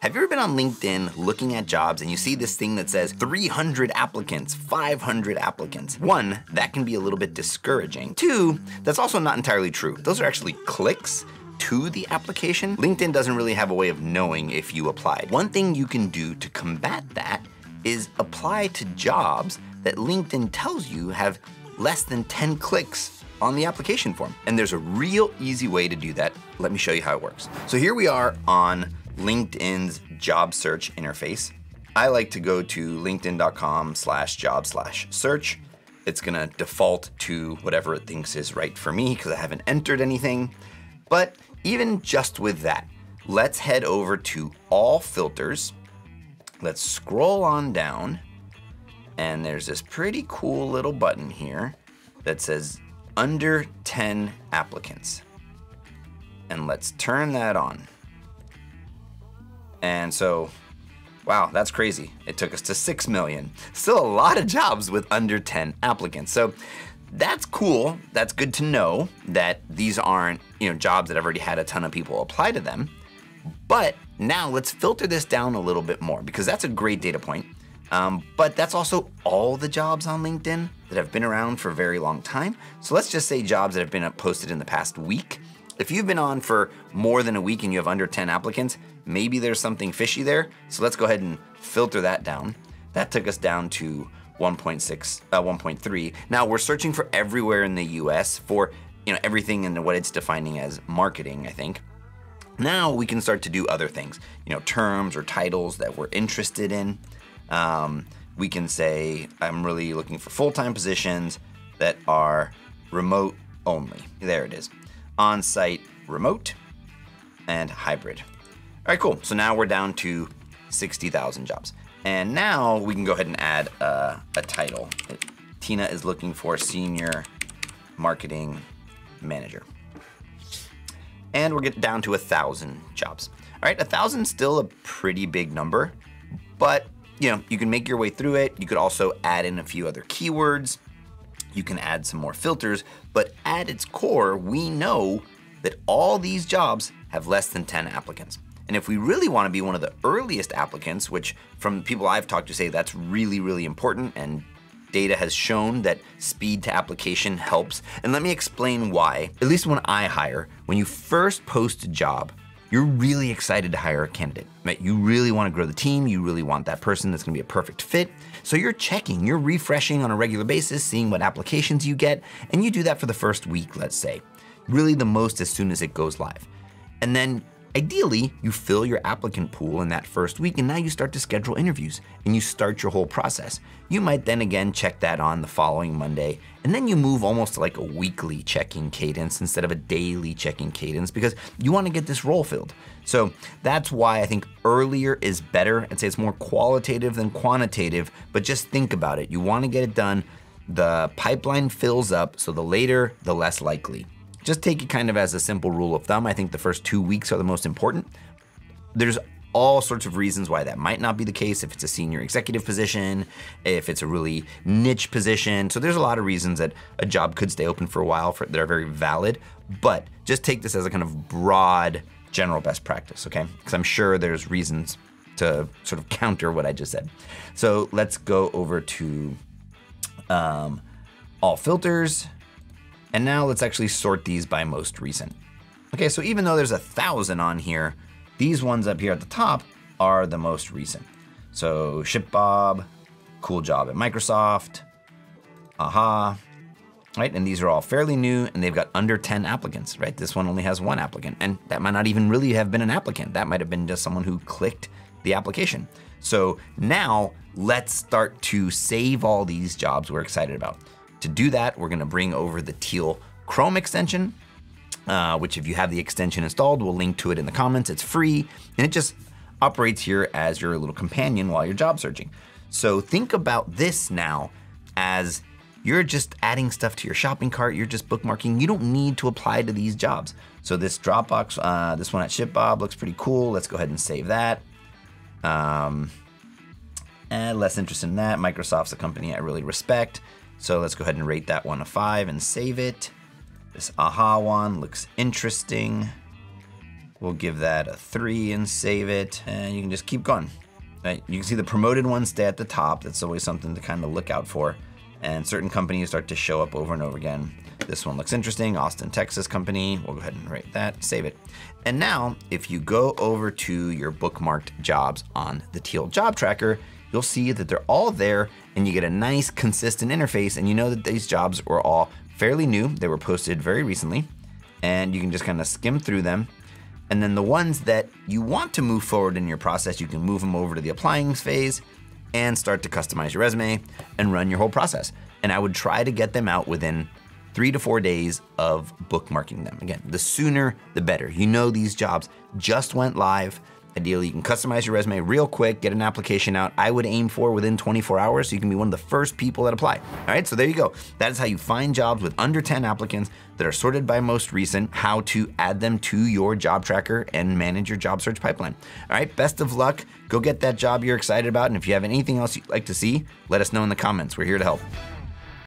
Have you ever been on LinkedIn looking at jobs and you see this thing that says 300 applicants, 500 applicants? One, that can be a little bit discouraging. Two, that's also not entirely true. Those are actually clicks to the application. LinkedIn doesn't really have a way of knowing if you applied. One thing you can do to combat that is apply to jobs that LinkedIn tells you have less than 10 clicks on the application form. And there's a real easy way to do that. Let me show you how it works. So here we are on LinkedIn's job search interface. I like to go to linkedin.com/job/search. It's gonna default to whatever it thinks is right for me because I haven't entered anything. But even just with that, let's head over to all filters. Let's scroll on down, and there's this pretty cool little button here that says under 10 applicants. And let's turn that on. And so, wow, that's crazy. It took us to 6 million. Still a lot of jobs with under 10 applicants. So that's cool. That's good to know that these aren't, jobs that have already had a ton of people apply to them. But now let's filter this down a little bit more because that's a great data point. But that's also all the jobs on LinkedIn that have been around for a very long time. So let's just say jobs that have been posted in the past week. If you've been on for more than a week and you have under 10 applicants, maybe there's something fishy there. So let's go ahead and filter that down. That took us down to 1.3. Now we're searching for everywhere in the US for everything in what it's defining as marketing, I think. Now we can start to do other things, terms or titles that we're interested in. We can say, I'm really looking for full-time positions that are remote only. There it is. On-site, remote, and hybrid. All right, cool. So now we're down to 60,000 jobs. And now we can go ahead and add a title. Tina is looking for senior marketing manager. And we're getting down to 1,000 jobs. All right, 1,000 is still a pretty big number, but you can make your way through it. You could also add in a few other keywords. You can add some more filters, but at its core, we know that all these jobs have less than 10 applicants. And if we really want to be one of the earliest applicants, which from people I've talked to say that's really, really important, and data has shown that speed to application helps. And let me explain why. At least when I hire, when you first post a job, you're really excited to hire a candidate, right? You really want to grow the team. You really want that person that's going to be a perfect fit. So you're checking, you're refreshing on a regular basis, seeing what applications you get. And you do that for the first week, let's say. Really the most as soon as it goes live. And then ideally, you fill your applicant pool in that first week, and now you start to schedule interviews and you start your whole process. You might then again check that on the following Monday, and then you move almost to like a weekly checking cadence instead of a daily checking cadence because you want to get this role filled. So that's why I think earlier is better. I'd say it's more qualitative than quantitative, but just think about it. You want to get it done. The pipeline fills up, so the later, the less likely. Just take it kind of as a simple rule of thumb. I think the first 2 weeks are the most important. There's all sorts of reasons why that might not be the case if it's a senior executive position, if it's a really niche position. So there's a lot of reasons that a job could stay open for a while that are very valid, but just take this as a kind of broad general best practice, okay? Because I'm sure there's reasons to sort of counter what I just said. So let's go over to all filters. And now let's actually sort these by most recent. Okay, so even though there's 1,000 on here, these ones up here at the top are the most recent. So ShipBob, cool job at Microsoft, Aha, right? And these are all fairly new and they've got under 10 applicants, right? This one only has 1 applicant, and that might not even really have been an applicant. That might have been just someone who clicked the application. So now let's start to save all these jobs we're excited about. To do that, we're gonna bring over the Teal Chrome extension, which if you have the extension installed, we'll link to it in the comments. It's free, and it just operates here as your little companion while you're job searching. So think about this now as you're just adding stuff to your shopping cart, you're just bookmarking. You don't need to apply to these jobs. So this Dropbox, this one at ShipBob looks pretty cool. Let's go ahead and save that. And less interested in that. Microsoft's a company I really respect. So let's go ahead and rate that one a 5 and save it. This Aha one looks interesting. We'll give that a 3 and save it, and you can just keep going. Right? You can see the promoted ones stay at the top. That's always something to kind of look out for. And certain companies start to show up over and over again. This one looks interesting, Austin, Texas company. We'll go ahead and rate that, save it. And now, if you go over to your bookmarked jobs on the Teal Job Tracker, you'll see that they're all there and you get a nice consistent interface, and you know that these jobs were all fairly new. They were posted very recently, and you can just kind of skim through them. And then the ones that you want to move forward in your process, you can move them over to the applying phase and start to customize your resume and run your whole process. And I would try to get them out within 3 to 4 days of bookmarking them. Again, the sooner, the better. You know these jobs just went live. Ideally, you can customize your resume real quick, get an application out. I would aim for within 24 hours so you can be one of the first people that apply. All right, so there you go. That is how you find jobs with under 10 applicants that are sorted by most recent, how to add them to your job tracker and manage your job search pipeline. All right, best of luck. Go get that job you're excited about. And if you have anything else you'd like to see, let us know in the comments. We're here to help.